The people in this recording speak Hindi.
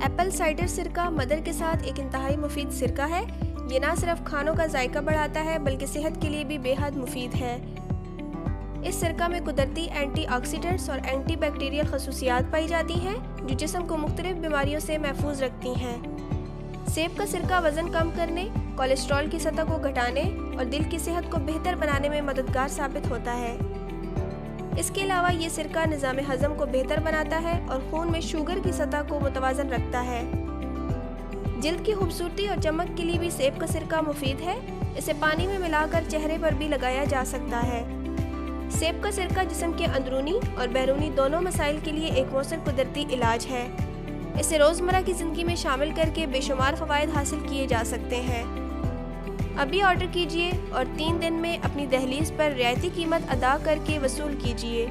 एप्पल साइडर सिरका मदर के साथ एक इंतहाई मुफीद सिरका है। ये ना सिर्फ खानों का जायका बढ़ाता है बल्कि सेहत के लिए भी बेहद मुफीद है। इस सिरका में कुदरती एंटीऑक्सीडेंट्स और एंटीबैक्टीरियल खसूसियात पाई जाती हैं जो जिस्म को मुख्तलिफ बीमारियों से महफूज रखती हैं। सेब का सिरका वज़न कम करने, कोलेस्ट्रॉल की सतह को घटाने और दिल की सेहत को बेहतर बनाने में मददगार साबित होता है। इसके अलावा ये सिरका निज़ाम हज़म को बेहतर बनाता है और खून में शुगर की सतह को मुतवाज़न रखता है। जिल्द की खूबसूरती और चमक के लिए भी सेब का सिरका मुफीद है। इसे पानी में मिलाकर चेहरे पर भी लगाया जा सकता है। सेब का सिरका जिस्म के अंदरूनी और बैरूनी दोनों मसाइल के लिए एक मौसर कुदरती इलाज है। इसे रोज़मर्रा की ज़िंदगी में शामिल करके बेशुमार फ़वाइद हासिल किए जा सकते हैं। अभी ऑर्डर कीजिए और 3 दिन में अपनी दहलीज पर रियायती कीमत अदा करके वसूल कीजिए।